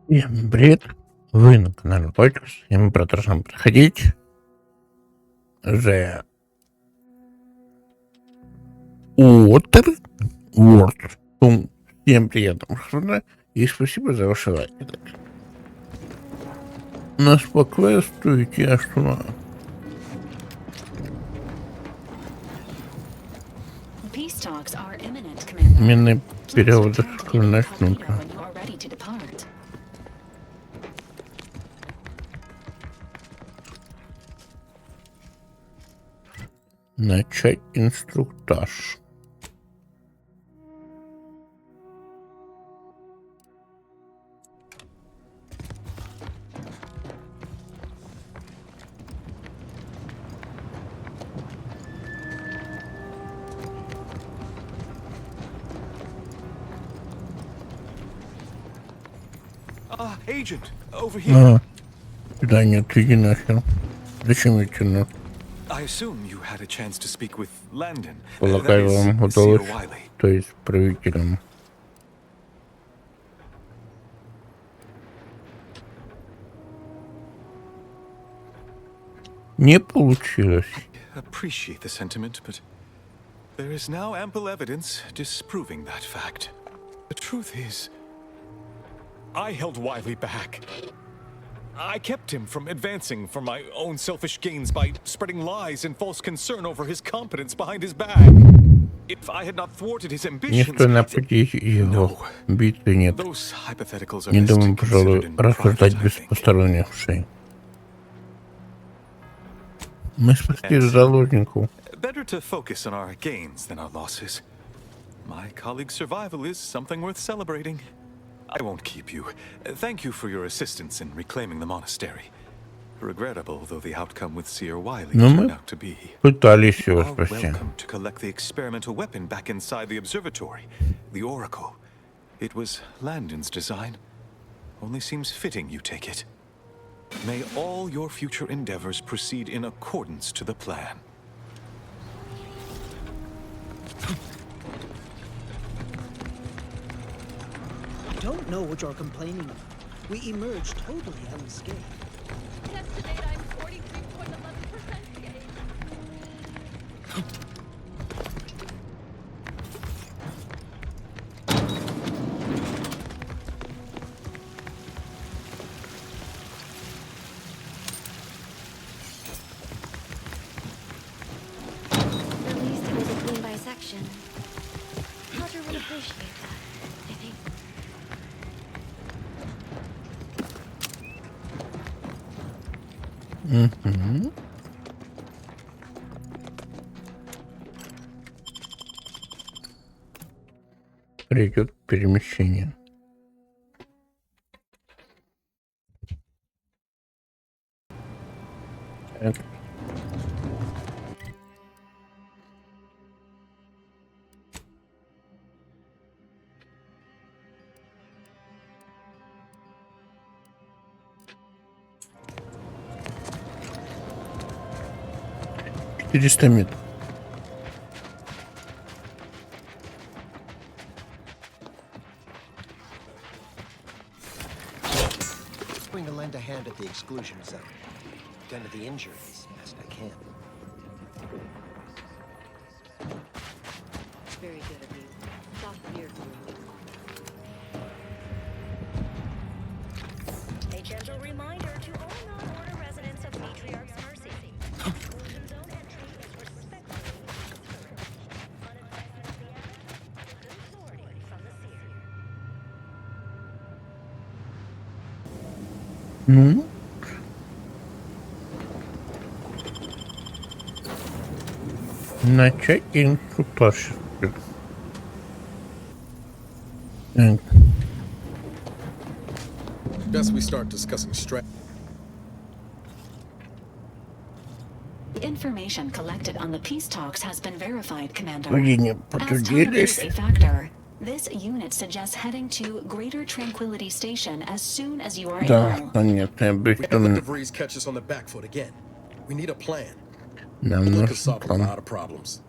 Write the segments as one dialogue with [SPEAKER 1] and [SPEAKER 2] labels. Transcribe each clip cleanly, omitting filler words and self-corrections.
[SPEAKER 1] Всем привет! Вы на канале Directives, и мы продолжаем проходить The Water World. Всем приятного просмотра и спасибо за ваши лайки. У нас по квесту идти аж туда. Минные переводы начнутся. Начать инструктаж.
[SPEAKER 2] Agent, over here.
[SPEAKER 1] Сюда нет, иди нахер. Зачем идти на?
[SPEAKER 2] I assume you had a chance to speak with Landon.
[SPEAKER 1] Полагаю, вам удалось, то есть правителям. Не получилось.
[SPEAKER 2] Appreciate the sentiment, but there is now ample evidence disproving that fact. The truth is, I held Wiley back. I kept him from advancing for my own selfish gains by spreading lies and false concern over his competence behind his back. If I had not thwarted his ambitions...
[SPEAKER 1] Никто нападет его. Битвы нет.
[SPEAKER 2] Those hypotheticals are
[SPEAKER 1] Не
[SPEAKER 2] best
[SPEAKER 1] думаю, пожалуй,
[SPEAKER 2] considered in
[SPEAKER 1] рассуждать
[SPEAKER 2] private, I
[SPEAKER 1] без
[SPEAKER 2] think.
[SPEAKER 1] посторонних ушей. Мы спасли заложников.
[SPEAKER 2] Better to focus on our gains than our losses. My colleague's survival is something worth celebrating. I won't keep you. Thank you for your assistance in reclaiming the monastery. Regrettable though the outcome with Seer Wiley turned out to be.
[SPEAKER 1] Пытались его
[SPEAKER 2] Are
[SPEAKER 1] спасти.
[SPEAKER 2] welcome to collect the experimental weapon back inside the observatory, the Oracle. It was Landon's design. Only seems fitting you take it. May all your future endeavors proceed in accordance to the plan.
[SPEAKER 3] I don't know what you're complaining of. We emerged totally unscathed.
[SPEAKER 4] Estimate I'm 43.11% gay.
[SPEAKER 5] At least it was a clean bisection. Roger would appreciate that, I think.
[SPEAKER 1] Придет перемещение. Так. Четыреста метров.
[SPEAKER 6] Just going to lend a hand at the exclusion zone. Tend to the injuries best I can.
[SPEAKER 5] Very good of you. Soft beer for you.
[SPEAKER 4] A gentle reminder to all non-order residents of Matriarch's Mercy. Exclusion zone entry is respectfully discouraged. Unadvised Vienna, good sorting from the Seer.
[SPEAKER 1] Ну. Начать инструктаж. Так.
[SPEAKER 7] Best we start discussing strat.
[SPEAKER 8] The information collected on the peace talks has been verified, Commander.
[SPEAKER 1] Владение
[SPEAKER 8] As time
[SPEAKER 1] подтвердились.
[SPEAKER 8] is a factor, this unit suggests heading to Greater Tranquility Station as soon as you are
[SPEAKER 1] Да,
[SPEAKER 8] able.
[SPEAKER 1] понятно.
[SPEAKER 7] We can't let
[SPEAKER 1] Обычно
[SPEAKER 7] DeVries catch us on the back foot again. We need a plan.
[SPEAKER 1] нам
[SPEAKER 7] That could
[SPEAKER 1] нужен
[SPEAKER 7] solve a
[SPEAKER 1] план.
[SPEAKER 7] lot of problems.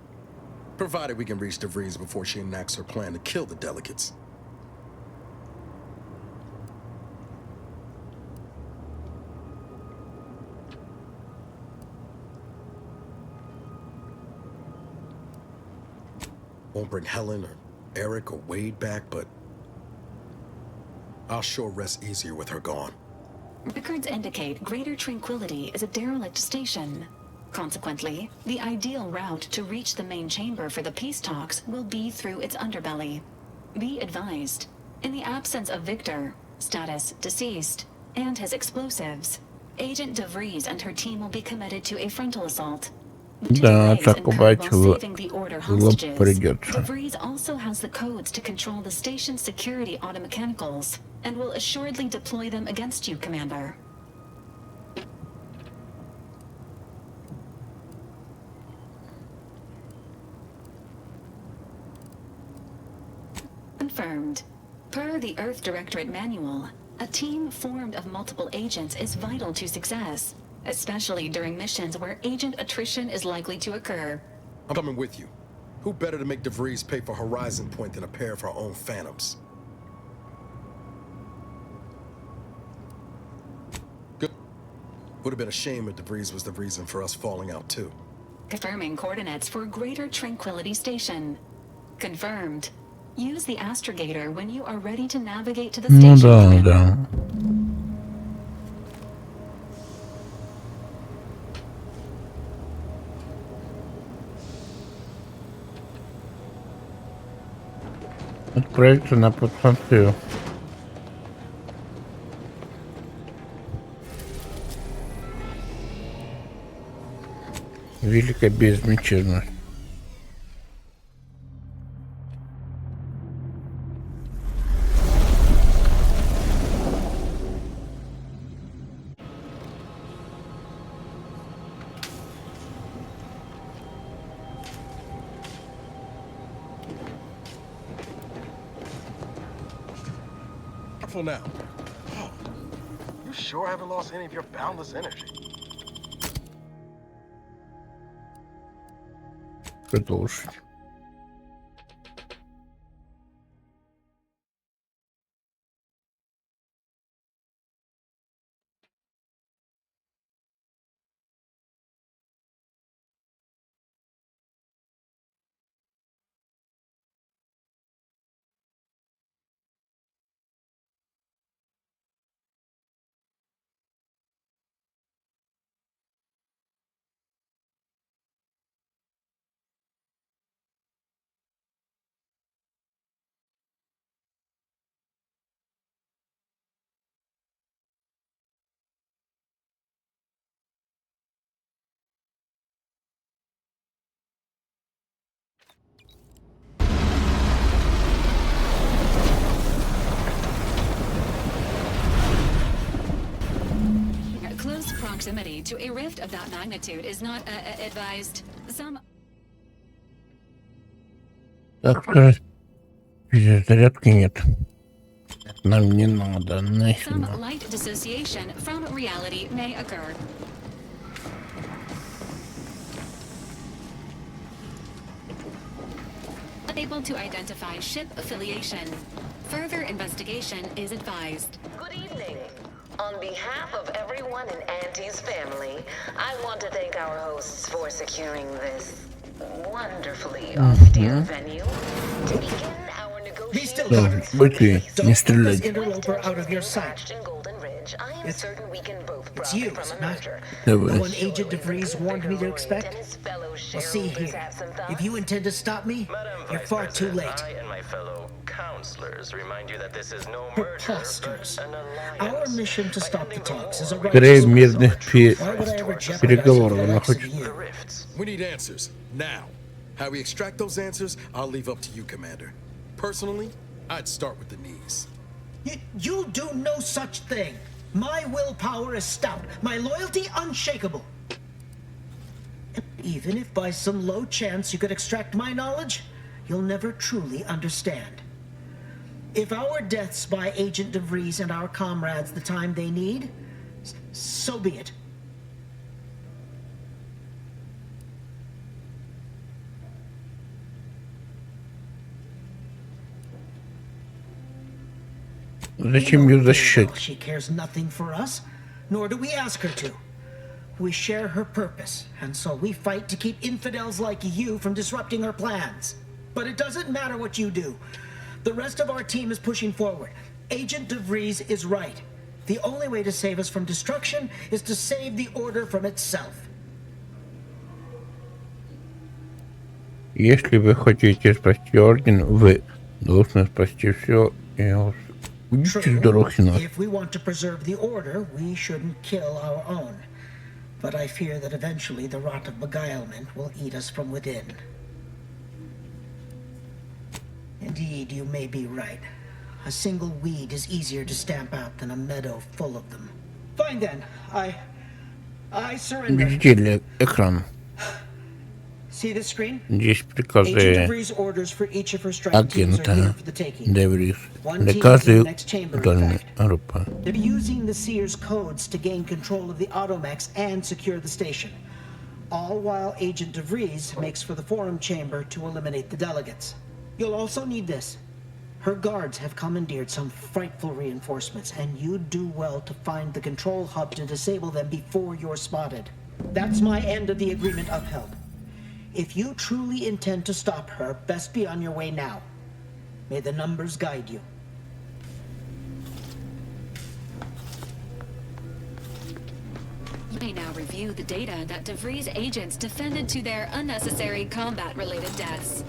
[SPEAKER 7] Provided we can reach DeVries before she enacts her plan to kill the delegates. Won't bring Helen or Eric or Wade back, but I'll sure rest easier with her gone.
[SPEAKER 8] Records indicate Greater Tranquility is a derelict station. Consequently, the ideal route to reach the main chamber for the peace talks will be through its underbelly. Be advised, in the absence of Victor, status deceased, and his explosives, Agent DeVries and her team will be committed to a frontal assault. But to
[SPEAKER 1] Да,
[SPEAKER 8] delays incurred while
[SPEAKER 1] атаковать
[SPEAKER 8] saving the order
[SPEAKER 1] его
[SPEAKER 8] hostages,
[SPEAKER 1] придется.
[SPEAKER 8] DeVries also has the codes to control the station's security automechanicals, and will assuredly deploy them against you, Commander. Confirmed. Per the Earth Directorate Manual, a team formed of multiple agents is vital to success, especially during missions where agent attrition is likely to occur.
[SPEAKER 7] I'm coming with you. Who better to make DeVries pay for Horizon Point than a pair of her own phantoms? Good. Would have been a shame if DeVries was the reason for us falling out too.
[SPEAKER 8] Confirming coordinates for Greater Tranquility Station. Confirmed. Use the astrogator when you are ready to navigate to the
[SPEAKER 1] Ну
[SPEAKER 8] station.
[SPEAKER 1] да,
[SPEAKER 8] Commander.
[SPEAKER 1] да. Отправиться на подстанцию. Великая безмятежность.
[SPEAKER 7] Careful now.
[SPEAKER 6] You sure haven't lost any of your boundless energy?
[SPEAKER 1] Продолжить.
[SPEAKER 8] Close proximity to a rift of that magnitude is not advised. Some
[SPEAKER 1] Так сказать, перезарядки нет. Нам не надо, нахрен.
[SPEAKER 8] light dissociation from reality may occur. Unable to identify ship affiliation. Further investigation is advised.
[SPEAKER 9] Good evening. On behalf of everyone in Auntie's family, I want to thank our hosts for securing this wonderfully austere venue. To begin our negotiations,
[SPEAKER 1] Быстрее, не
[SPEAKER 3] Don't
[SPEAKER 1] стрелять.
[SPEAKER 3] let this interloper out of your sight.
[SPEAKER 9] attached in Golden Ridge, I am certain we can both
[SPEAKER 3] It's
[SPEAKER 9] profit
[SPEAKER 3] you,
[SPEAKER 9] from a
[SPEAKER 3] not
[SPEAKER 9] merger.
[SPEAKER 3] the
[SPEAKER 1] Давай.
[SPEAKER 3] one Agent DeVries warned me to
[SPEAKER 9] And
[SPEAKER 3] expect.
[SPEAKER 9] his fellow
[SPEAKER 3] Well, see
[SPEAKER 9] shareholders
[SPEAKER 3] here.
[SPEAKER 9] have some thoughts.
[SPEAKER 3] If you intend to stop me,
[SPEAKER 10] Madam
[SPEAKER 3] you're
[SPEAKER 10] Vice
[SPEAKER 3] far too
[SPEAKER 10] President,
[SPEAKER 3] late.
[SPEAKER 10] I and my fellow counselors remind you that this is no merger,
[SPEAKER 3] Preposterous.
[SPEAKER 10] but an alliance.
[SPEAKER 3] Our mission to stop the talks is a
[SPEAKER 1] Скорее
[SPEAKER 3] righteous
[SPEAKER 1] мирных
[SPEAKER 3] Why would I ever jeopardize
[SPEAKER 1] переговоров.
[SPEAKER 3] the
[SPEAKER 1] Она
[SPEAKER 3] likes of
[SPEAKER 1] хочет.
[SPEAKER 3] you?
[SPEAKER 10] The rifts.
[SPEAKER 7] We need answers, now. How we extract those answers, I'll leave up to you, Commander. Personally, I'd start with the knees.
[SPEAKER 3] You do no such thing. My willpower is stout, my loyalty unshakable. Even if by some low chance you could extract my knowledge, you'll never truly understand. If our deaths buy Agent DeVries and our comrades the time they need, so be it.
[SPEAKER 1] Зачем ее защищать?
[SPEAKER 3] She cares nothing for us, nor do we ask her to. We share her purpose, and so we fight to keep infidels like you from disrupting her plans. But it doesn't matter what you do. The rest of our team is pushing forward. Agent DeVries is right. The only way to save us from destruction is to save the Order from itself.
[SPEAKER 1] Если вы хотите спасти Орден, вы должны спасти все и уйдите с дороги нас.
[SPEAKER 3] If we want to preserve the Order, we shouldn't kill our own. But I fear that eventually the rot of beguilement will eat us from within. Indeed, you may be right. A single weed is easier to stamp out than a meadow full of them. Fine then. I surrender.
[SPEAKER 1] Видите ли экран?
[SPEAKER 3] See the screen?
[SPEAKER 1] Здесь приказы агента Деврис. Приказы ударной группы.
[SPEAKER 3] They're using the Seer's codes to gain control of the automex and secure the station. All while Agent DeVries makes for the forum chamber to eliminate the delegates. You'll also need this. Her guards have commandeered some frightful reinforcements, and you'd do well to find the control hub to disable them before you're spotted. That's my end of the agreement upheld. If you truly intend to stop her, best be on your way now. May the numbers guide you.
[SPEAKER 8] You may now review the data that DeVries agents defended to their unnecessary combat-related deaths.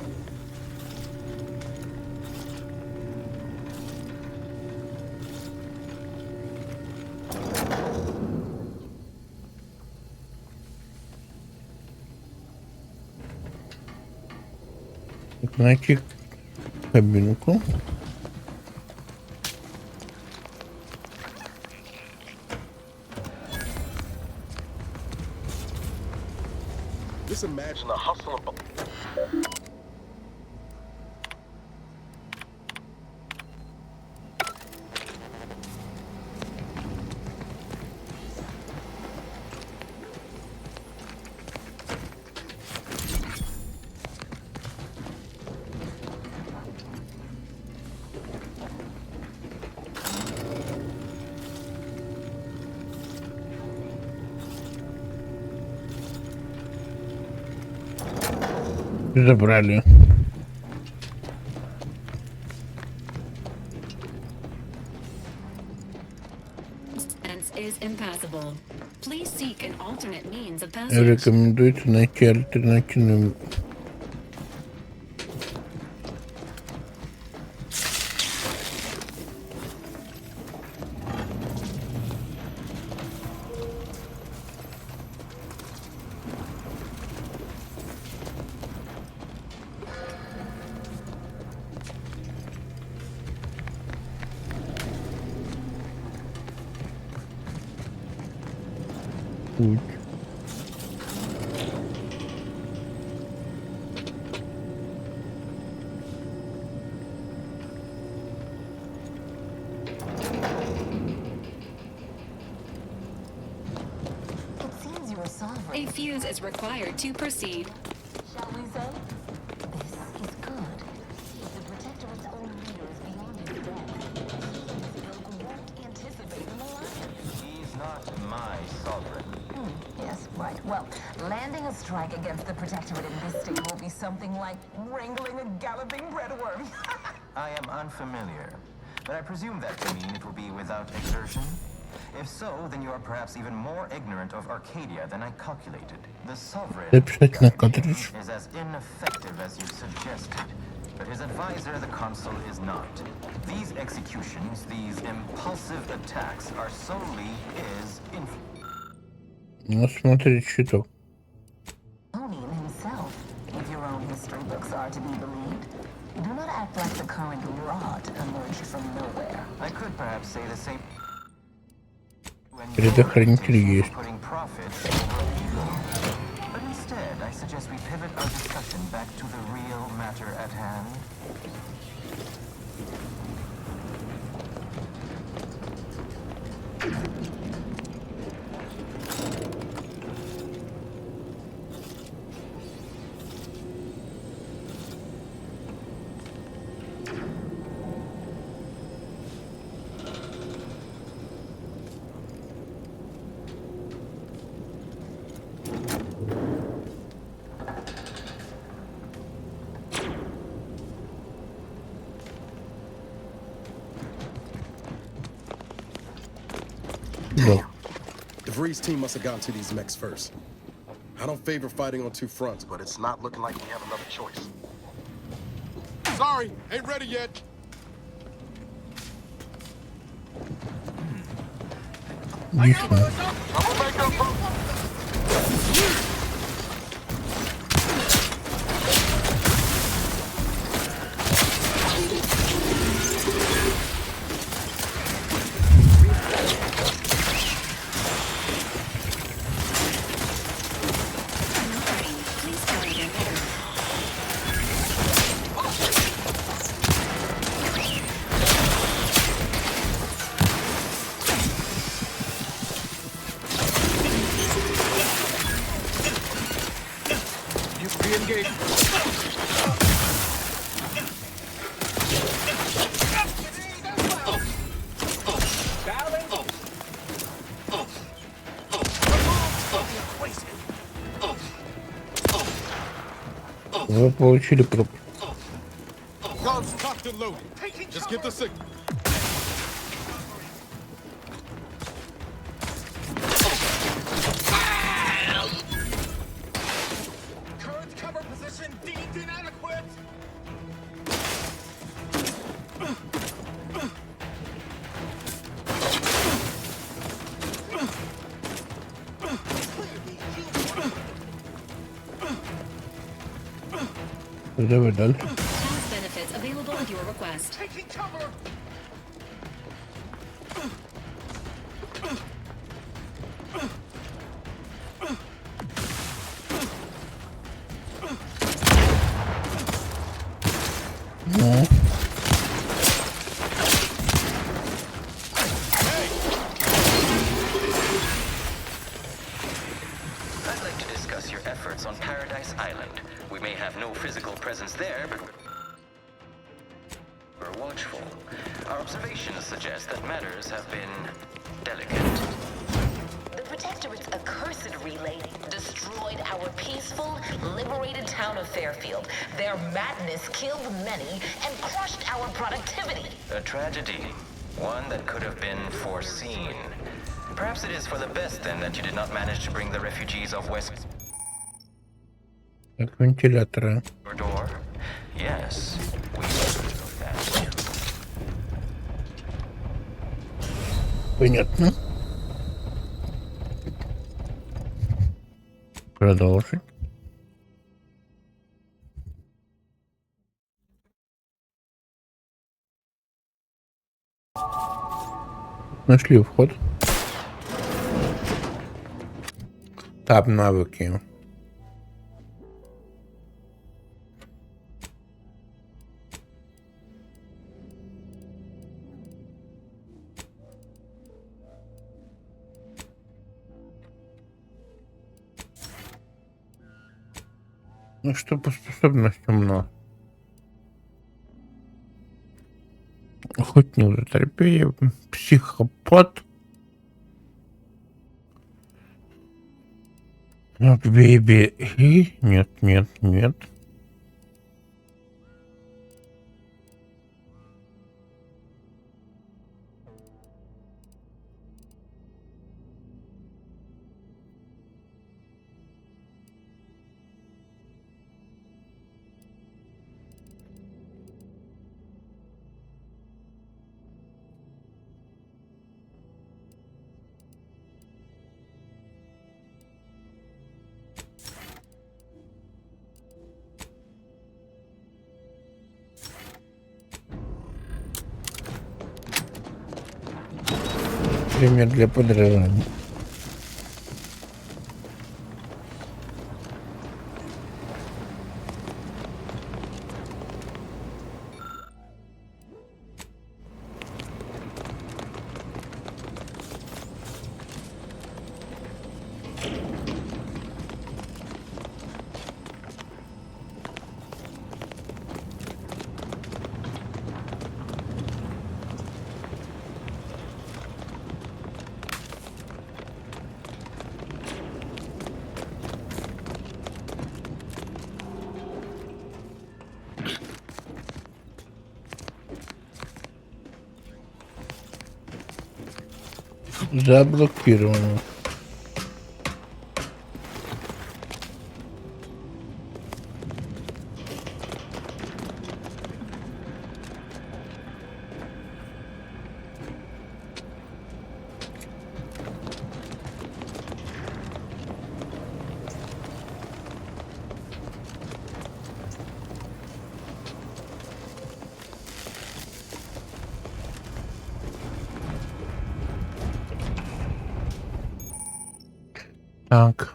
[SPEAKER 1] Найти кабинку.
[SPEAKER 7] Just imagine the hustle of...
[SPEAKER 1] Забрали.
[SPEAKER 8] Is impassable. Please seek an alternate means of passage.
[SPEAKER 1] Рекомендуется найти альтернативную. Путь.
[SPEAKER 8] A fuse is required to proceed.
[SPEAKER 9] Shall we say? This is good. The Protectorate's own leader is beyond his depth. He won't anticipate an alliance.
[SPEAKER 10] He's not my sovereign.
[SPEAKER 9] Yes, right. Well, landing a strike against the Protectorate in this state will be something like wrangling a galloping breadworm.
[SPEAKER 10] I am unfamiliar, but I presume that to mean it will be without exertion. If so, then you are perhaps even more ignorant of Arcadia than I calculated. The Sovereign is as ineffective as you suggested, but his advisor, the Consul, is not. These executions, these impulsive attacks, are solely his influence.
[SPEAKER 1] Ну, смотреть счетов.
[SPEAKER 9] Onin himself, if your own history books are to be believed. Do not act like the current rot emerged from nowhere.
[SPEAKER 10] I could perhaps say the same.
[SPEAKER 1] Предохранитель есть.
[SPEAKER 10] But instead, I suggest we pivot our discussion back to the real matter at hand.
[SPEAKER 1] Да.
[SPEAKER 7] DeVries' team must have gotten to these mechs first. I don't favor fighting on two fronts, but it's not looking like we have another choice. Sorry, ain't ready yet.
[SPEAKER 1] Ничего.
[SPEAKER 8] Please carry their order.
[SPEAKER 2] You re-engage.
[SPEAKER 1] Вы получили пропуск.
[SPEAKER 7] Guns cocked and loaded. Just get the signal.
[SPEAKER 2] Current cover position deemed inadequate.
[SPEAKER 1] Давай дальше.
[SPEAKER 8] Tax benefits available at your request.
[SPEAKER 2] Taking cover.
[SPEAKER 1] Ну,
[SPEAKER 10] I'd like to discuss your efforts on Paradise Island. We may have no physical presence there, but we're watchful. Our observations suggest that matters have been delicate.
[SPEAKER 9] The Protectorate's accursed relay destroyed our peaceful, liberated town of Fairfield. Their madness killed many and crushed our productivity.
[SPEAKER 10] A tragedy. One that could have been foreseen. Perhaps it is for the best then that you did not manage to bring the refugees of West
[SPEAKER 1] как вентилятора.
[SPEAKER 10] Door. Yes, we know that.
[SPEAKER 1] Понятно. Продолжить. Нашли вход. Таб навыки. Ну что по способностям на охотник за терапия, психопат, бейби и нет. Пример для подражания. Заблокировано. Так.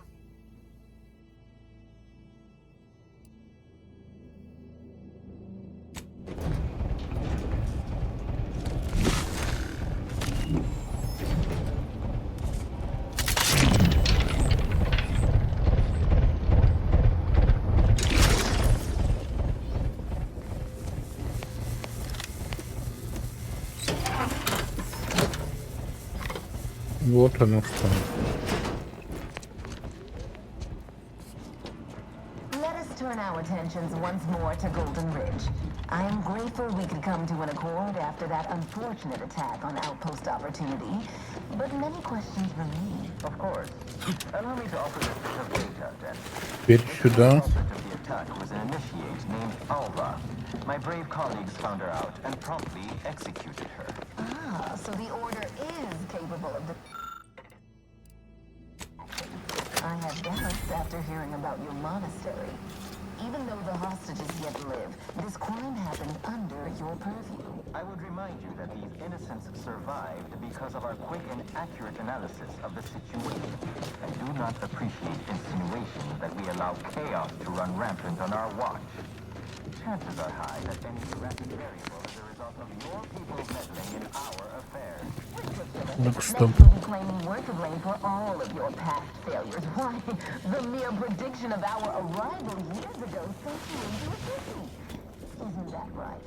[SPEAKER 1] Вот оно что.
[SPEAKER 9] Let us turn our attentions once more to Golden Ridge. I am grateful we could come to an accord after that unfortunate attack on Outpost Opportunity, but many questions remain.
[SPEAKER 10] Of course. Allow me to offer this bit of data, then.
[SPEAKER 1] Теперь сюда.
[SPEAKER 10] The subject of the attack was an initiate named Alva. My brave colleagues found her out and promptly executed her.
[SPEAKER 9] Ah, so the Order is capable of... I have doubts after hearing about your monastery. Even though the hostages yet live, this crime happened under your purview.
[SPEAKER 10] I would remind you that these innocents survived because of our quick and accurate analysis of the situation. I do not appreciate insinuations that we allow chaos to run rampant on our watch. Chances are high that any erratic variable is a result of your people meddling in our affairs.
[SPEAKER 1] Ну что?
[SPEAKER 9] Next you'll be claiming we're to blame for all of your past failures. Why, the mere prediction of our arrival years ago sent you into a city. Isn't that right?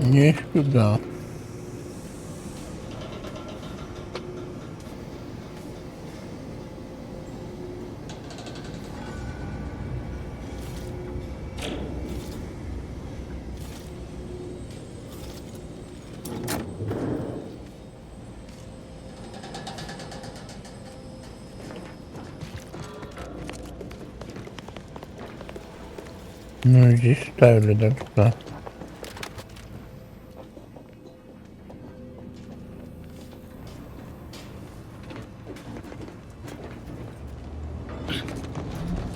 [SPEAKER 1] Не сюда. Ну, здесь ставили, да, туда.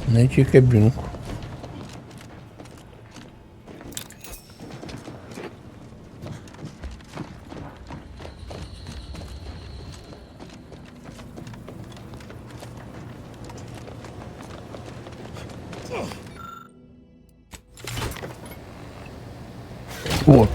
[SPEAKER 1] Найти кабинку. Вот.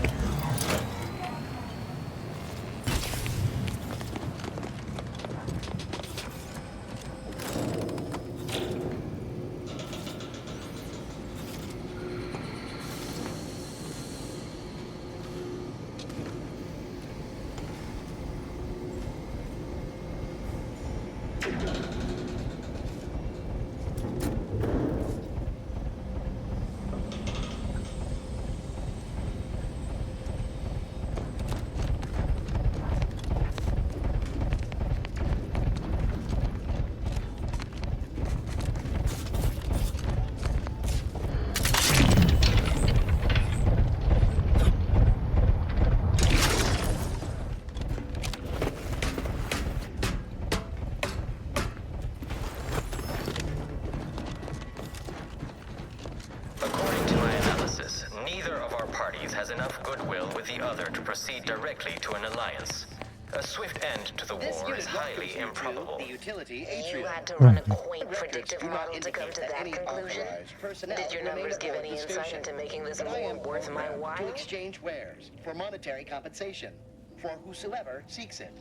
[SPEAKER 10] Has enough goodwill with the other to proceed directly to an alliance. A swift end to the war is highly improbable.
[SPEAKER 6] The utility
[SPEAKER 9] You
[SPEAKER 6] Atrium.
[SPEAKER 9] had to run a quaint predictive
[SPEAKER 6] Do not
[SPEAKER 9] model to come
[SPEAKER 6] indicate
[SPEAKER 9] to
[SPEAKER 6] that
[SPEAKER 9] that
[SPEAKER 6] any
[SPEAKER 9] conclusion?
[SPEAKER 6] authorized personnel
[SPEAKER 9] Did your
[SPEAKER 6] remain
[SPEAKER 9] numbers give
[SPEAKER 6] aboard
[SPEAKER 9] any
[SPEAKER 6] the
[SPEAKER 9] insight
[SPEAKER 6] station.
[SPEAKER 9] into making this
[SPEAKER 6] But I
[SPEAKER 9] war
[SPEAKER 6] am
[SPEAKER 9] worth my
[SPEAKER 6] programmed to
[SPEAKER 9] while?
[SPEAKER 6] exchange wares for monetary compensation for whosoever seeks it.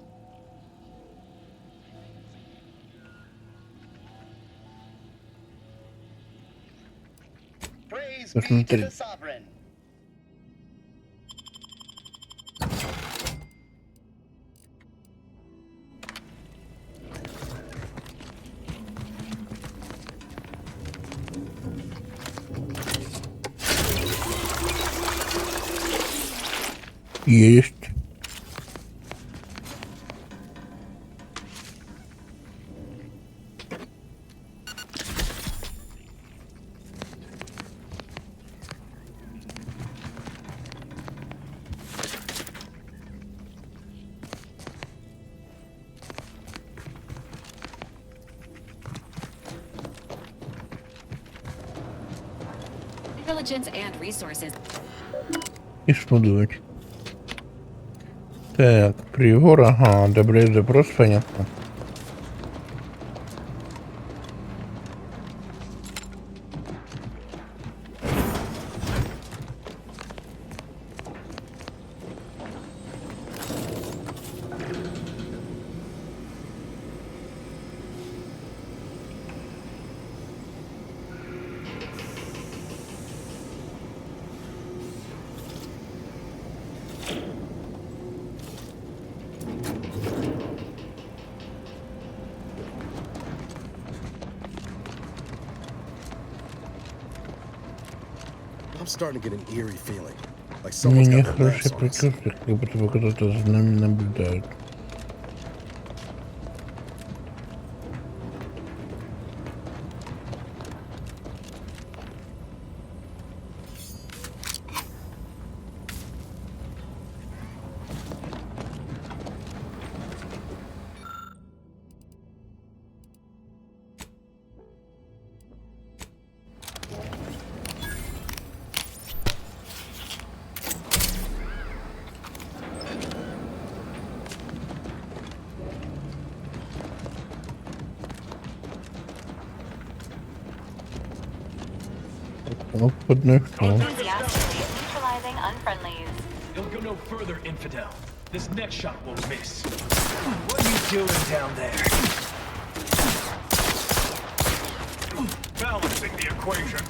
[SPEAKER 6] Praise be to
[SPEAKER 1] Посмотри.
[SPEAKER 6] the sovereign.
[SPEAKER 1] Есть.
[SPEAKER 8] Intelligence and resources.
[SPEAKER 1] Исследовать. Так, прибор, ага, одобрять запрос, понятно.
[SPEAKER 7] I'm starting to get an eerie feeling. Like someone's
[SPEAKER 1] Мне
[SPEAKER 7] got their
[SPEAKER 1] хорошее
[SPEAKER 7] glass on us.
[SPEAKER 1] предчувствие, как будто бы кто-то за нами наблюдает. Опытный кто?
[SPEAKER 5] Enthusiastically neutralizing unfriendlies.
[SPEAKER 11] Don't go no further, infidel. This next shot won't miss. What are you doing down there? Balancing the equation.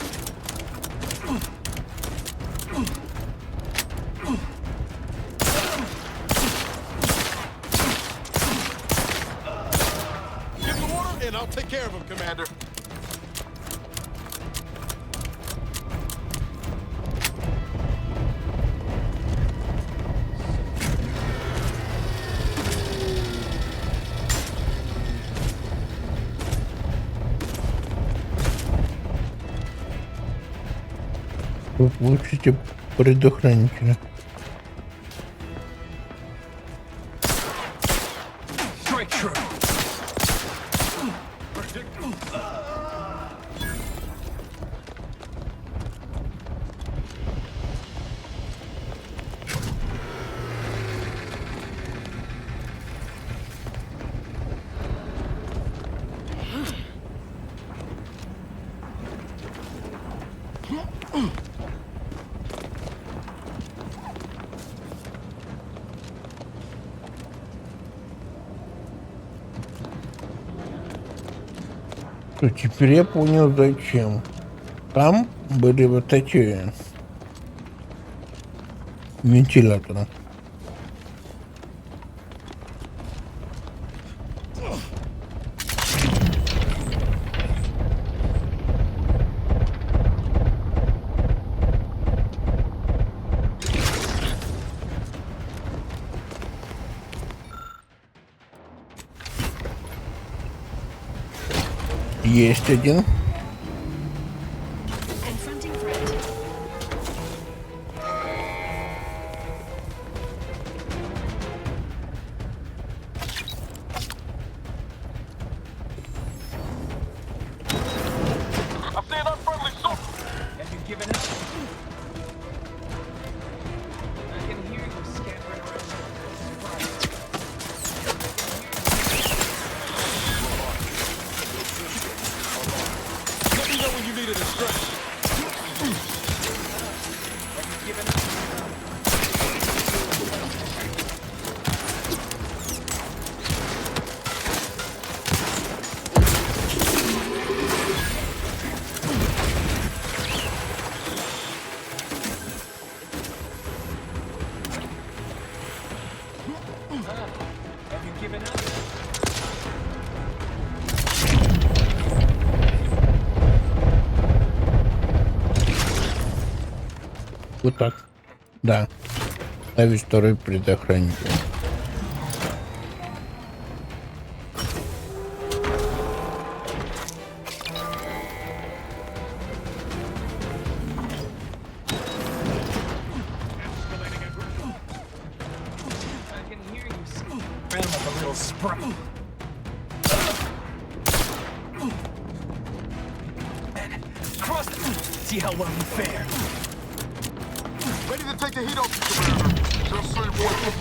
[SPEAKER 7] Give the order, and I'll take care of him, Commander.
[SPEAKER 1] Вы получите предохранителя.
[SPEAKER 11] Strike true.
[SPEAKER 1] Что, теперь я понял зачем. Там были вот эти вентиляторы. Есть один.
[SPEAKER 8] Confronting threat.
[SPEAKER 11] I'm seeing unfriendly soldiers. Have you given it? I can hear you scampering around.
[SPEAKER 1] Вот так. Да. Ставить второй предохранитель.
[SPEAKER 11] See how well you fare.
[SPEAKER 7] Ready to take the heat off, Commander. Just say what.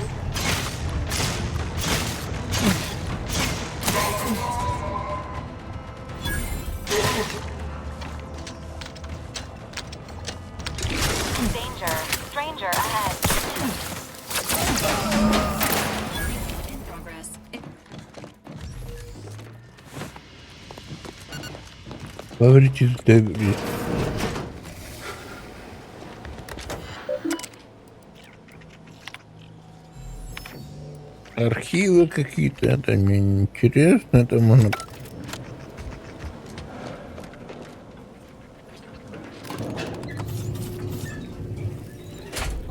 [SPEAKER 4] Danger. Stranger ahead.
[SPEAKER 8] In progress.
[SPEAKER 1] Говорите с Дегри. Архивы какие-то, это мне не интересно, это можно...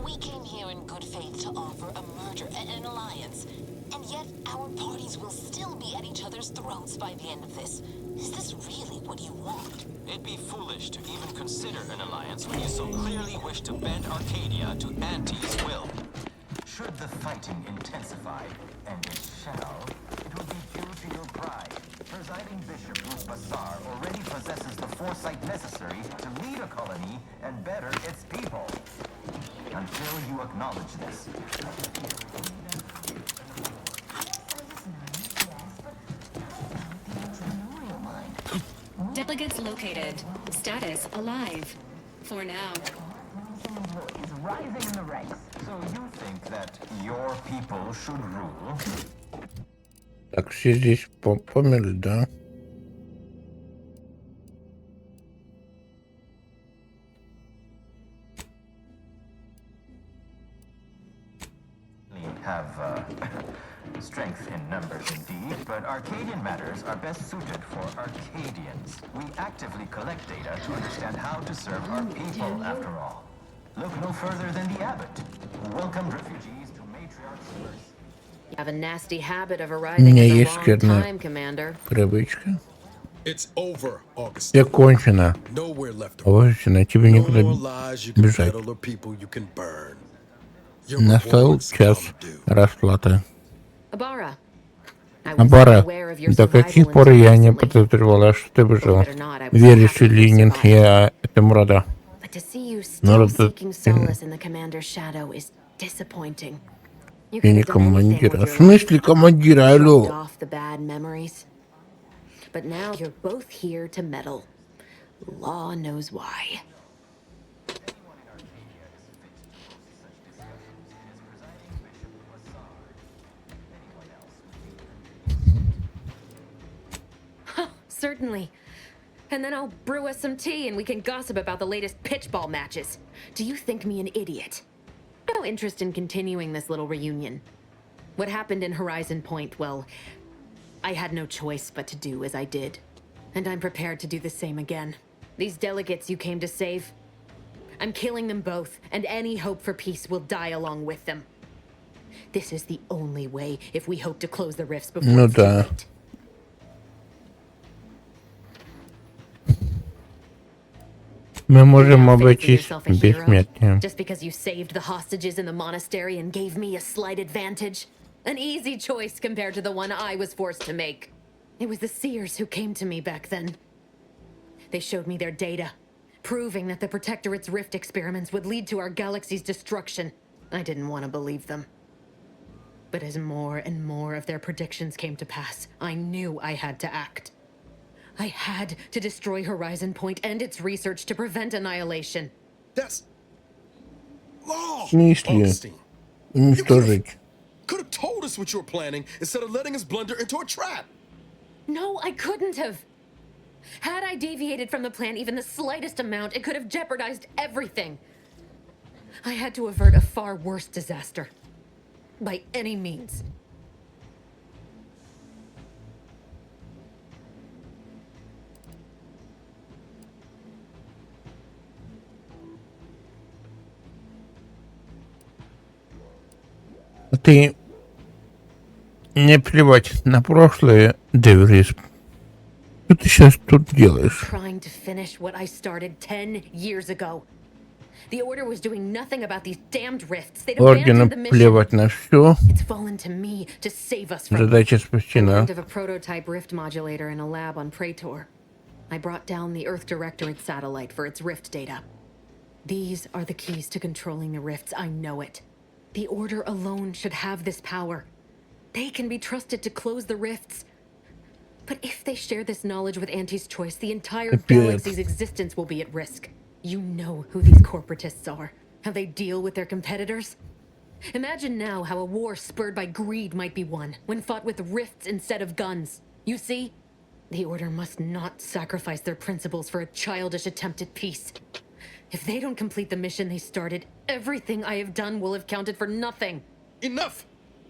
[SPEAKER 9] We came here in good faith to offer a merger and an alliance, and yet our parties will still be at each other's throats by the end of this. Is this really what you want?
[SPEAKER 10] It'd be foolish to even consider an alliance when you so clearly wish to bend Arcadia to Auntie's will. Should the fighting intensify, and it shall, it will be due to your pride. Presiding Bishop Bassar already possesses the foresight necessary to lead a colony and better its people. Until you acknowledge this.
[SPEAKER 8] Delegates located. Status alive. For now.
[SPEAKER 10] Is rising in the ranks. So you think that your people should rule?
[SPEAKER 1] Так, все здесь померли, да?
[SPEAKER 10] Have strength in numbers indeed, but Arcadian matters are best suited for Arcadians. We actively collect data to understand how to serve our people, after all. Look no further than the abbot, who welcomed refugees to Matriarch's first.
[SPEAKER 12] You have a nasty habit of
[SPEAKER 1] У
[SPEAKER 12] arriving
[SPEAKER 1] меня
[SPEAKER 12] at the
[SPEAKER 1] есть
[SPEAKER 12] wrong
[SPEAKER 1] скверная
[SPEAKER 12] time, Commander.
[SPEAKER 1] привычка.
[SPEAKER 7] It's over, August.
[SPEAKER 1] Все кончено.
[SPEAKER 7] Nowhere left.
[SPEAKER 1] Кончено. Тебе
[SPEAKER 7] No
[SPEAKER 1] некуда
[SPEAKER 7] more lies you can
[SPEAKER 1] бежать.
[SPEAKER 7] peddle or people you can burn. Your
[SPEAKER 1] Настал
[SPEAKER 7] rewards
[SPEAKER 1] час
[SPEAKER 7] come due.
[SPEAKER 1] расплаты.
[SPEAKER 12] Abara. I was
[SPEAKER 1] Абара,
[SPEAKER 12] aware of your
[SPEAKER 1] до каких
[SPEAKER 12] survival
[SPEAKER 1] пор
[SPEAKER 12] until
[SPEAKER 1] я не
[SPEAKER 12] recently.
[SPEAKER 1] подозревала, что ты выжил.
[SPEAKER 12] Believe it or not, I was
[SPEAKER 1] Веришь
[SPEAKER 12] happy
[SPEAKER 1] или
[SPEAKER 12] you
[SPEAKER 1] нет,
[SPEAKER 12] survived.
[SPEAKER 1] я этому рада.
[SPEAKER 12] But to see you
[SPEAKER 1] Но
[SPEAKER 12] still
[SPEAKER 1] это
[SPEAKER 12] seeking solace in the Commander's shadow is disappointing. You
[SPEAKER 1] я
[SPEAKER 12] could
[SPEAKER 1] не
[SPEAKER 12] have done anything
[SPEAKER 1] командира.
[SPEAKER 12] with
[SPEAKER 1] В
[SPEAKER 12] your
[SPEAKER 1] смысле
[SPEAKER 12] life.
[SPEAKER 1] командира,
[SPEAKER 12] Shrugged
[SPEAKER 1] алло?
[SPEAKER 12] off the bad memories. But now you're both here to meddle. Law knows why. Certainly. And then I'll brew us some tea and we can gossip about the latest pitchball matches. Do you think me an idiot? No interest in continuing this little reunion. What happened in Horizon Point, well, I had no choice but to do as I did. And I'm prepared to do the same again. These delegates you came to save, I'm killing them both, and any hope for peace will die along with them. This is the only way if we hope to close the rifts before
[SPEAKER 1] Ну
[SPEAKER 12] it's too
[SPEAKER 1] да.
[SPEAKER 12] late.
[SPEAKER 1] Мы можем
[SPEAKER 12] Now fancy
[SPEAKER 1] обойтись
[SPEAKER 12] yourself a
[SPEAKER 1] без
[SPEAKER 12] hero,
[SPEAKER 1] смерти.
[SPEAKER 12] just because you saved the hostages in the monastery and gave me a slight advantage? An easy choice compared to the one I was forced to make. It was the Seers who came to me back then. They showed me their data, proving that the Protectorate's rift experiments would lead to our galaxy's destruction. I didn't want to believe them. But as more and more of their predictions came to pass, I knew I had to act. I had to destroy Horizon Point and its research to prevent annihilation.
[SPEAKER 7] That's law.
[SPEAKER 1] В смысле?
[SPEAKER 7] Augustine.
[SPEAKER 1] Уничтожить.
[SPEAKER 7] Could have told us what you were planning instead of letting us blunder into a trap.
[SPEAKER 12] No, I couldn't have. Had I deviated from the plan even the slightest amount, it could have jeopardized everything. I had to avert a far worse disaster. By any means.
[SPEAKER 1] Ты не плевать на прошлое, Деврис. Что ты сейчас тут делаешь?
[SPEAKER 12] Trying to finish what I started 10 years ago. The Order was doing nothing about these damned rifts. They'd
[SPEAKER 1] Ордену
[SPEAKER 12] abandoned the mission.
[SPEAKER 1] плевать на все.
[SPEAKER 12] It's fallen to me to save us from
[SPEAKER 1] Задача
[SPEAKER 12] I
[SPEAKER 1] спасена.
[SPEAKER 12] learned of a prototype rift modulator in a lab on Praetor. I brought down the Earth Directorate satellite for its rift data. These are the keys to controlling the rifts, I know it. The Order alone should have this power. They can be trusted to close the rifts. But if they share this knowledge with Auntie's Choice, the entire
[SPEAKER 1] Капец.
[SPEAKER 12] galaxy's existence will be at risk. You know who these corporatists are, how they deal with their competitors. Imagine now how a war spurred by greed might be won, when fought with rifts instead of guns. You see? The Order must not sacrifice their principles for a childish attempt at peace. If they don't complete the mission they started, everything I have done will have counted for nothing.
[SPEAKER 7] Enough!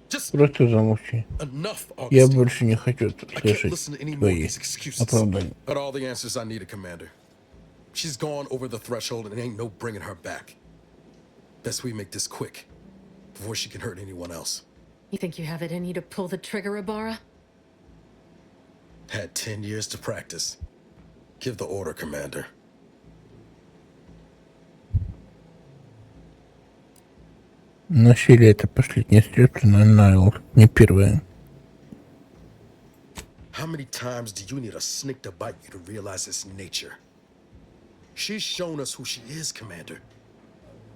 [SPEAKER 7] Just
[SPEAKER 1] Просто замолчи.
[SPEAKER 7] enough,
[SPEAKER 1] Я
[SPEAKER 7] Augustine.
[SPEAKER 1] больше не хочу
[SPEAKER 7] I can't
[SPEAKER 1] слышать
[SPEAKER 7] listen to any more of
[SPEAKER 1] твои
[SPEAKER 7] these excuses.
[SPEAKER 1] оправдания.
[SPEAKER 7] Got all the answers I needed, Commander. She's gone over the threshold and ain't no bringing her back. Best we make this quick, before she can hurt anyone else.
[SPEAKER 12] You think you have it in you to pull the trigger, Ibarra?
[SPEAKER 7] Had 10 years to practice. Give the order, Commander.
[SPEAKER 1] Насилие — это последнее средство, Найл, не первое.
[SPEAKER 7] How many times do you need a snake to bite you to realize its nature? She's shown us who she is, Commander.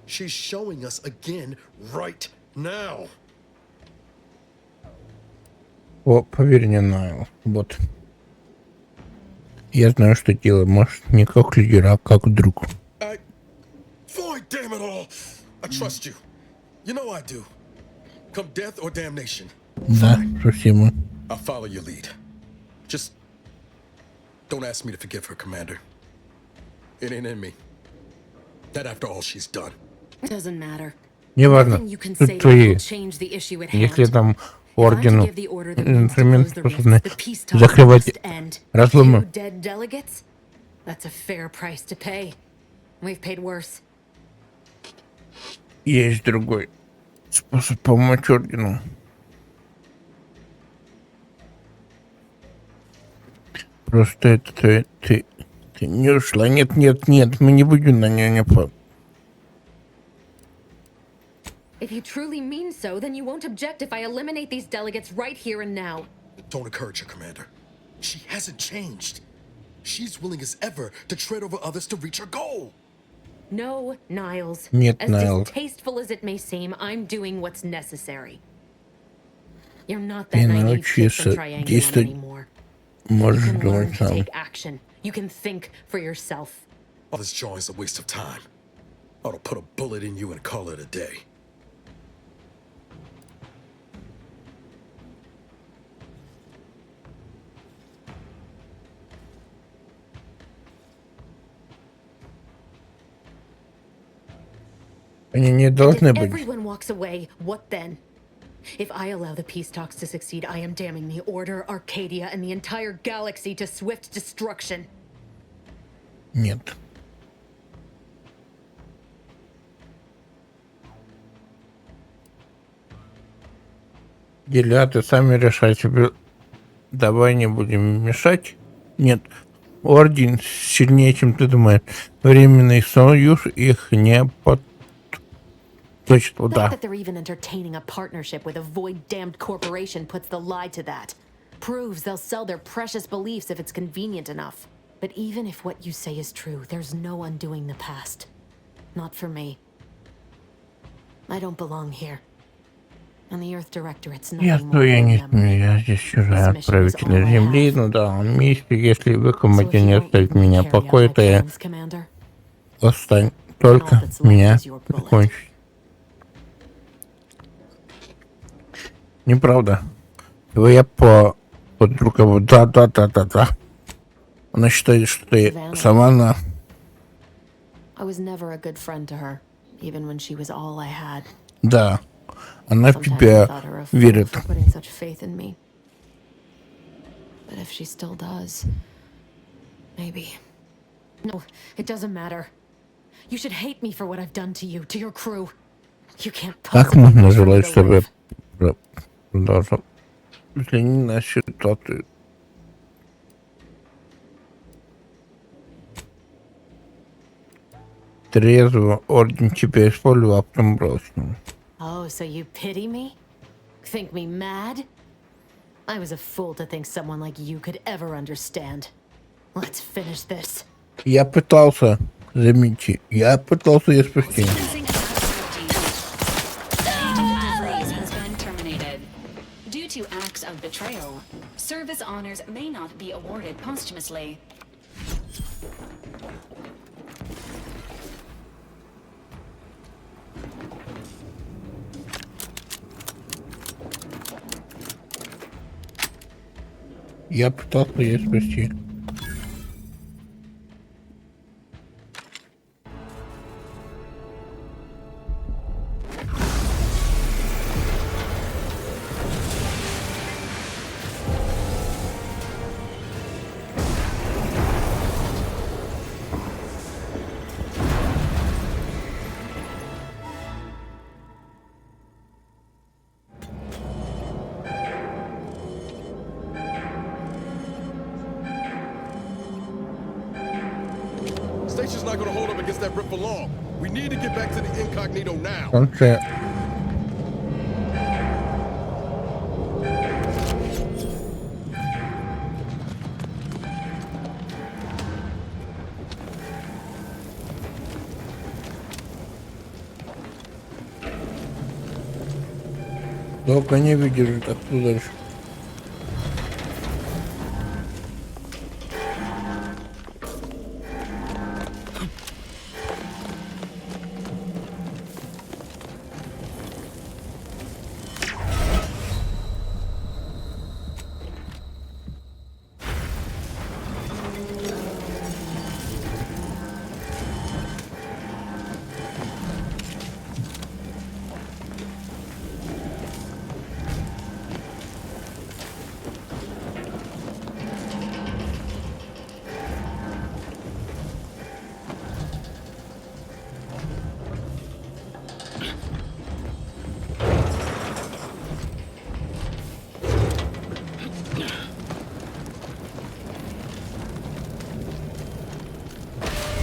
[SPEAKER 7] She's showing us again right now.
[SPEAKER 1] О, поверь мне, Найл, вот. Я знаю, что делаю, может, не как лидер, а как друг.
[SPEAKER 7] Floyd, damn it all! I trust you. You know I do. Come death or damnation.
[SPEAKER 1] Да, спасибо.
[SPEAKER 7] I'll follow your lead. Just don't ask me to forgive her, Commander. It ain't in me. That after all she's done.
[SPEAKER 12] Doesn't matter.
[SPEAKER 1] Неважно,
[SPEAKER 12] Nothing you can
[SPEAKER 1] тут
[SPEAKER 12] say
[SPEAKER 1] твои.
[SPEAKER 12] will change the issue at hand.
[SPEAKER 1] Если там
[SPEAKER 12] If I'm to
[SPEAKER 1] ордену
[SPEAKER 12] give the order that means to
[SPEAKER 1] инструмент
[SPEAKER 12] close the
[SPEAKER 1] способны
[SPEAKER 12] rifts, the peace talks
[SPEAKER 1] закрывать
[SPEAKER 12] must end.
[SPEAKER 1] разломы.
[SPEAKER 12] 2 dead delegates? That's a fair price to pay. We've paid worse.
[SPEAKER 1] Есть другой способ помочь ордену. Просто это ты не ушла. Нет, мы не будем на нее нападать.
[SPEAKER 12] If you truly mean so, then you won't object if I eliminate these delegates right here and now.
[SPEAKER 7] Don't encourage her, Commander. She hasn't changed. She's willing as ever to tread over others to reach her goal.
[SPEAKER 12] No, Niles.
[SPEAKER 1] Нет,
[SPEAKER 12] As
[SPEAKER 1] Niles.
[SPEAKER 12] distasteful as it may seem, I'm doing what's necessary. You're not
[SPEAKER 1] Ты
[SPEAKER 12] that naive kid from
[SPEAKER 1] научишься
[SPEAKER 12] Triangulum
[SPEAKER 1] действовать,
[SPEAKER 12] anymore.
[SPEAKER 1] можешь
[SPEAKER 12] You can learn
[SPEAKER 1] думать
[SPEAKER 12] to
[SPEAKER 1] сам.
[SPEAKER 12] take action. You can think for yourself.
[SPEAKER 7] All this jawing's a waste of time. Ought to put a bullet in you and call it a day.
[SPEAKER 1] Они не
[SPEAKER 12] And if
[SPEAKER 1] должны быть.
[SPEAKER 12] everyone walks away, what then? If I allow the peace talks to succeed, I am damning the Order, Arcadia, and the entire galaxy to swift destruction.
[SPEAKER 1] Нет. Делегаты сами решайте. Давай не будем мешать. Нет. Орден сильнее, чем ты думаешь. Временный союз их не подточит
[SPEAKER 12] The
[SPEAKER 1] туда.
[SPEAKER 12] fact that they're even entertaining a partnership with a void-damned corporation puts the lie to that. Proves they'll sell their precious beliefs if it's convenient enough. But even if what you say is true, there's no undoing the past. Not for me. I don't belong here. And the Earth Directorate's
[SPEAKER 1] Я
[SPEAKER 12] nothing more
[SPEAKER 1] я
[SPEAKER 12] than
[SPEAKER 1] не
[SPEAKER 12] a memory.
[SPEAKER 1] я здесь чужая
[SPEAKER 12] This mission is
[SPEAKER 1] отправитель
[SPEAKER 12] all I
[SPEAKER 1] Земли.
[SPEAKER 12] have.
[SPEAKER 1] Ну да, миссия, если вы,
[SPEAKER 12] So if
[SPEAKER 1] командир,
[SPEAKER 12] you
[SPEAKER 1] не
[SPEAKER 12] won't
[SPEAKER 1] оставите
[SPEAKER 12] let me
[SPEAKER 1] меня в
[SPEAKER 12] carry out
[SPEAKER 1] покое,
[SPEAKER 12] my
[SPEAKER 1] то я
[SPEAKER 12] plans, Commander,
[SPEAKER 1] остань. Только
[SPEAKER 12] all that's left
[SPEAKER 1] меня
[SPEAKER 12] is your bullet.
[SPEAKER 1] прикончить. Неправда. Твоя подруга, да. Она считает, что ты сама она.
[SPEAKER 12] I was never a good friend to her, even when she was all I had.
[SPEAKER 1] Да, она в
[SPEAKER 12] Sometimes I
[SPEAKER 1] тебя
[SPEAKER 12] thought her a fool
[SPEAKER 1] верит.
[SPEAKER 12] for putting such faith in me. But if she still does, maybe. No, it doesn't matter. You should hate me for what I've done to you, to your crew. You can't
[SPEAKER 1] Как
[SPEAKER 12] possibly
[SPEAKER 1] можно
[SPEAKER 12] wish for me
[SPEAKER 1] желать,
[SPEAKER 12] to
[SPEAKER 1] чтобы
[SPEAKER 12] live.
[SPEAKER 1] Продолжим. Взгляни на ситуацию. Трезво орден тебя использовал, а потом бросил.
[SPEAKER 12] Oh, so you pity me? Think me mad? I was a fool to think someone like you could ever understand. Let's finish this.
[SPEAKER 1] Я пытался, заметьте, я пытался ее спасти.
[SPEAKER 8] Sequencing Agent DeVries has been terminated. Due to acts of betrayal, service honors may not be awarded posthumously.
[SPEAKER 1] Я пытался ее спасти.
[SPEAKER 7] Station's not gonna hold up against that rip for long. We need to get back to the incognito now.
[SPEAKER 1] Конце. Только не выдержит, а кто дальше?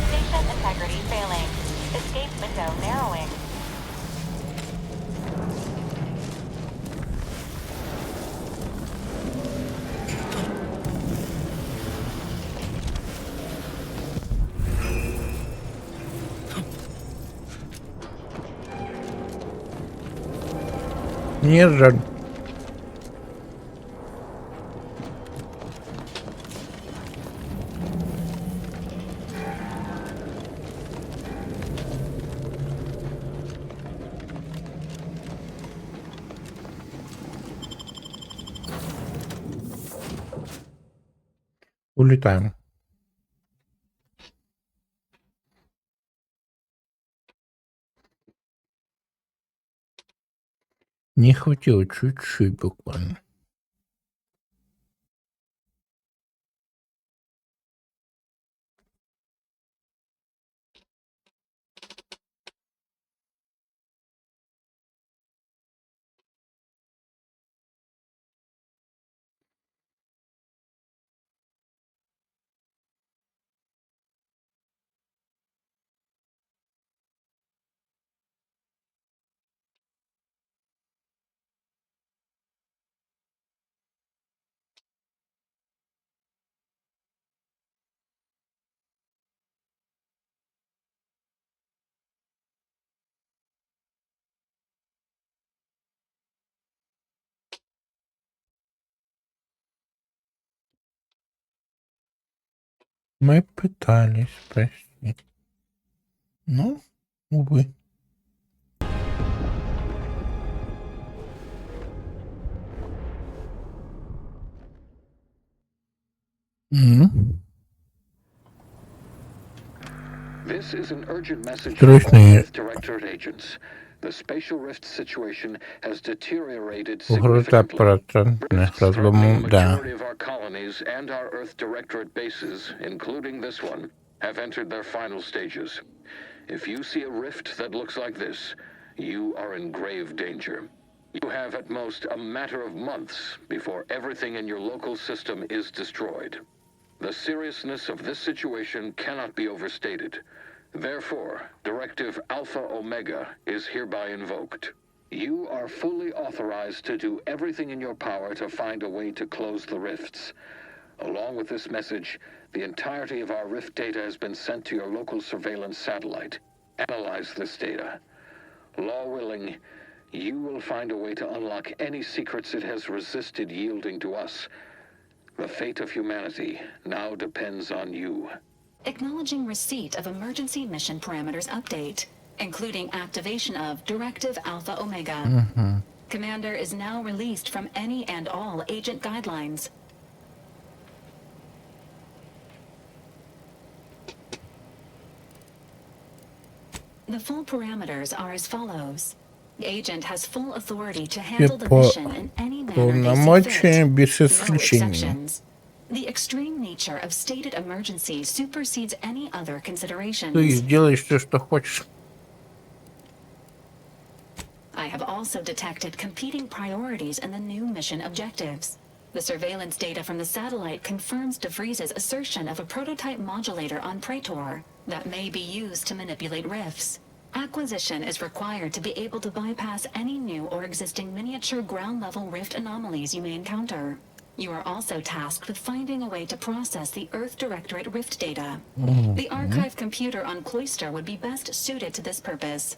[SPEAKER 4] Station integrity failing. Escape window narrowing.
[SPEAKER 1] Не жаль. Улетаем. Не хватило чуть-чуть буквально. Мы пытались спасти. Но, увы.
[SPEAKER 13] This is an urgent message
[SPEAKER 1] Срочные
[SPEAKER 13] from Directorate agents. The spatial rift situation has deteriorated
[SPEAKER 1] угроза
[SPEAKER 13] significantly.
[SPEAKER 1] процентных
[SPEAKER 13] Rifts threatening the
[SPEAKER 1] разломов, да.
[SPEAKER 13] majority of our colonies and our Earth Directorate bases, including this one, have entered their final stages. If you see a rift that looks like this, you are in grave danger. You have at most a matter of months before everything in your local system is destroyed. The seriousness of this situation cannot be overstated. Therefore, Directive Alpha Omega is hereby invoked. You are fully authorized to do everything in your power to find a way to close the rifts. Along with this message, the entirety of our rift data has been sent to your local surveillance satellite. Analyze this data. Law willing, you will find a way to unlock any secrets it has resisted yielding to us. The fate of humanity now depends on you.
[SPEAKER 8] Acknowledging receipt of emergency mission parameters update, including activation of Directive Alpha Omega. Commander is now released from any and all agent guidelines. The full parameters are as follows. The agent has full authority to handle the mission in any manner they see fit.
[SPEAKER 1] без
[SPEAKER 8] No
[SPEAKER 1] исключения.
[SPEAKER 8] exceptions. The extreme nature of stated emergency supersedes any other
[SPEAKER 1] Ты
[SPEAKER 8] considerations.
[SPEAKER 1] делаешь все, что хочешь.
[SPEAKER 8] I have also detected competing priorities in the new mission objectives. The surveillance data from the satellite confirms De Vries's assertion of a prototype modulator on Praetor that may be used to manipulate rifts. Acquisition is required to be able to bypass any new or existing miniature ground-level rift anomalies you may encounter. You are also tasked with finding a way to process the Earth Directorate rift data. The archive computer on Cloister would be best suited to this purpose.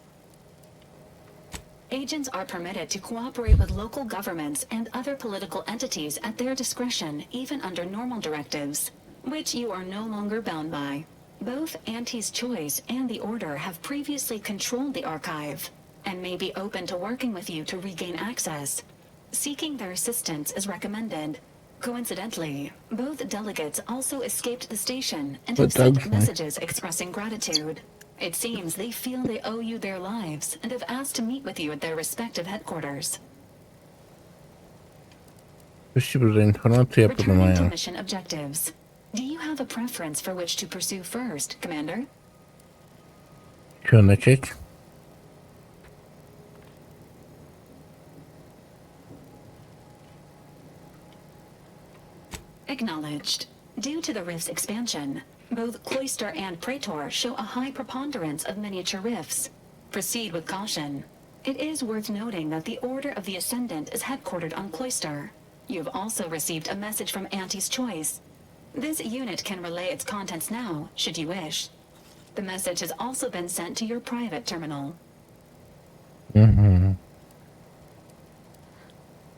[SPEAKER 8] Agents are permitted to cooperate with local governments and other political entities at their discretion, even under normal directives, which you are no longer bound by. Both Auntie's Choice and the Order have previously controlled the archive, and may be open to working with you to regain access. Seeking their assistance is recommended. Coincidentally, both delegates also escaped the station and have sent messages expressing gratitude. It seems they feel they owe you their lives and have asked to meet with you at their respective headquarters.
[SPEAKER 1] Спасибо за информацию, я
[SPEAKER 8] Returning to
[SPEAKER 1] понимаю.
[SPEAKER 8] mission objectives. Do you have a preference for which to pursue first, Commander?
[SPEAKER 1] Что, начать?
[SPEAKER 8] Acknowledged. Due to the rift's expansion, both Cloister and Praetor show a high preponderance of miniature rifts. Proceed with caution. It is worth noting that the Order of the Ascendant is headquartered on Cloister. You have also received a message from Auntie's Choice. This unit can relay its contents now, should you wish. The message has also been sent to your private terminal.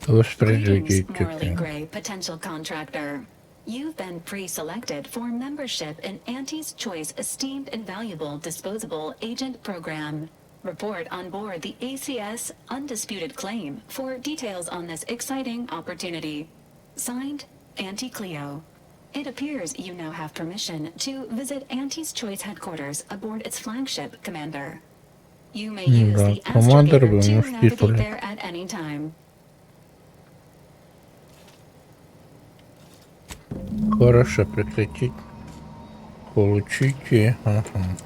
[SPEAKER 8] Greetings, morally gray potential contractor. You've been pre-selected for membership in Auntie's Choice Esteemed and Valuable Disposable Agent Program. Report on board the ACS Undisputed Claim for details on this exciting opportunity. Signed, Auntie Cleo. It appears you now have permission to visit Auntie's Choice headquarters aboard its flagship, Commander. You may use the astrogator to navigate there at any time.
[SPEAKER 1] Хорошо, прекратить. Получите. Ага.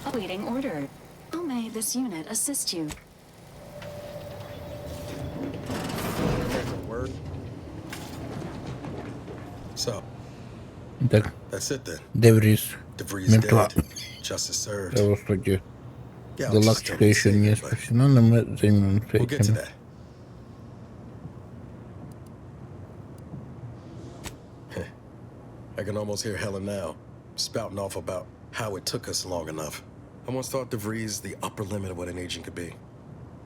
[SPEAKER 8] Awaiting order. How may this unit assist you?
[SPEAKER 7] Word. So,
[SPEAKER 1] Так,
[SPEAKER 7] that's it then.
[SPEAKER 1] Де Вриес.
[SPEAKER 7] De Vries
[SPEAKER 1] Мертва.
[SPEAKER 7] dead. Justice served.
[SPEAKER 1] Правосудие.
[SPEAKER 7] Yeah,
[SPEAKER 1] Галактика еще не спасена, но мы займемся
[SPEAKER 7] we'll get to
[SPEAKER 1] этим.
[SPEAKER 7] that. I can almost hear Helen now, spouting off about how it took us long enough. I once thought De Vries the upper limit of what an agent could be.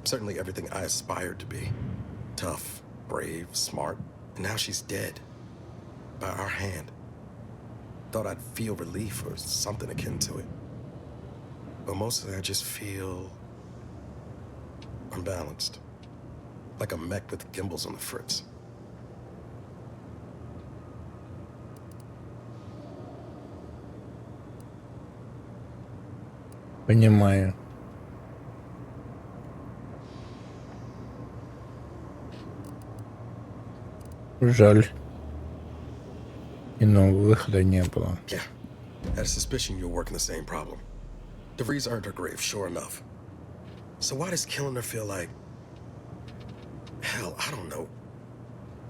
[SPEAKER 7] Certainly everything I aspired to be. Tough, brave, smart. And now she's dead. By our hand. Thought I'd feel relief or something akin to it. But mostly I just feel unbalanced. Like a mech with gimbals on the fritz.
[SPEAKER 1] Понимаю. Жаль. Иного выхода не было.
[SPEAKER 7] Yeah. Had a suspicion you're working the same problem. De Vries earned her grave, sure enough. So why does killing her feel like Hell, I don't know.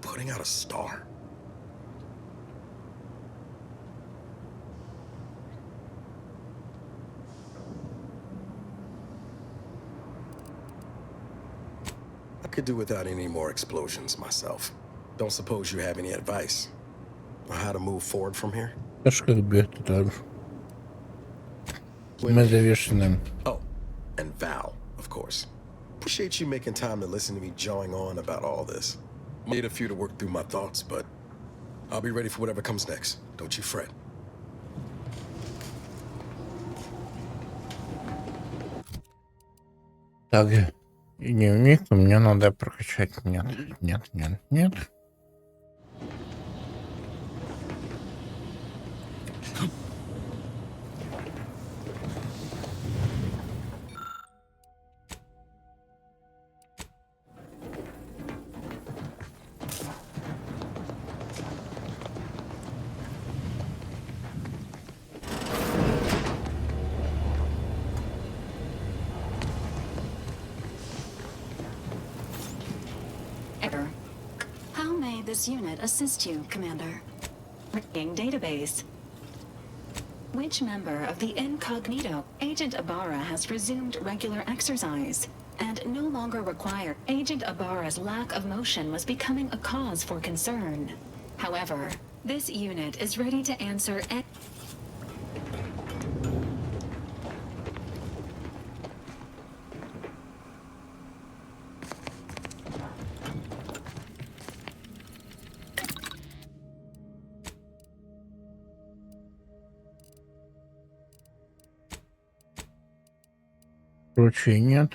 [SPEAKER 7] Putting out a star? I could do without any more explosions myself. Don't suppose you have any advice on how to move forward from here? Oh, and Val, of course. Appreciate you making time to listen to me jawing on about all this. Need a few to work through my thoughts, but I'll be ready for whatever comes next. Don't you fret.
[SPEAKER 1] Так, и дневник мне надо прокачать. Нет, нет, нет, нет.
[SPEAKER 8] How may this unit assist you, Commander? Reading database. Which member of the incognito? Agent Ibarra has resumed regular exercise and no longer required. Agent Ibarra's lack of motion was becoming a cause for concern. However, this unit is ready to answer any...
[SPEAKER 1] Короче, нет.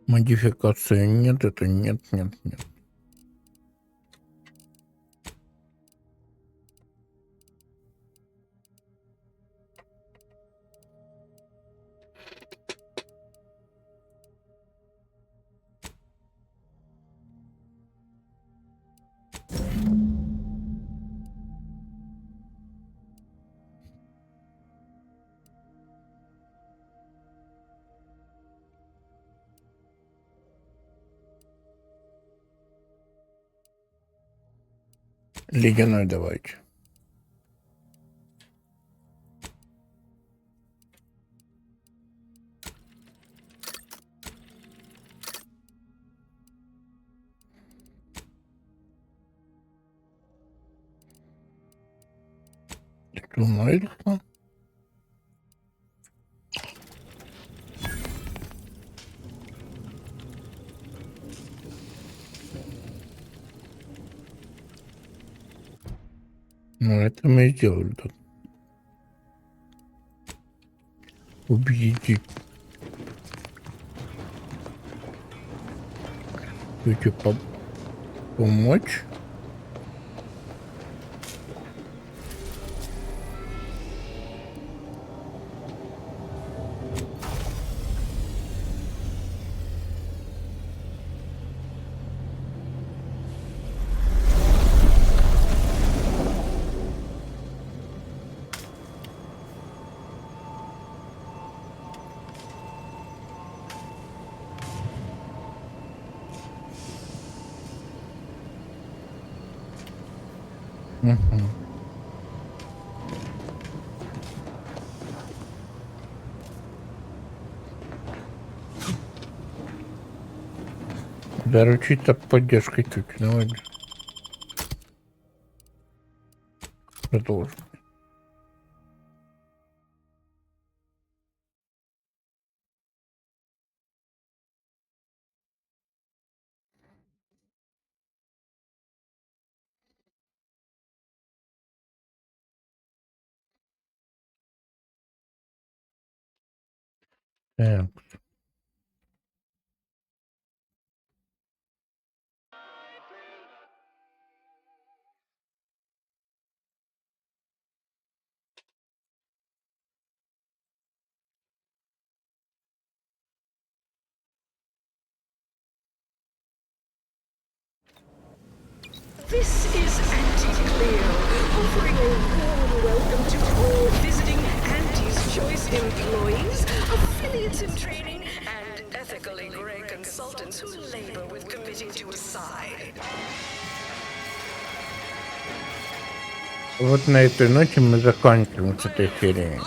[SPEAKER 1] Модификации нет, это нет, нет, нет. Ледяной давайте. Ледяной. Ну, это мы сделали тут. Убедите. Хотите помочь? Доручить поддержкой чуть. Давай. Продолжим. Так.
[SPEAKER 14] This is Anti-Cleo, offering a warm welcome to all visiting Anti's Choice employees, affiliates in training, and ethical consultants who labor with committing to a side.
[SPEAKER 1] Вот на этой ноте мы заканчиваем с этой серией.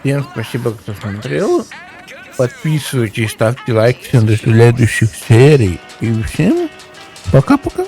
[SPEAKER 1] Всем спасибо, кто смотрел. Подписывайтесь, ставьте лайки до следующих серий. И всем пока-пока.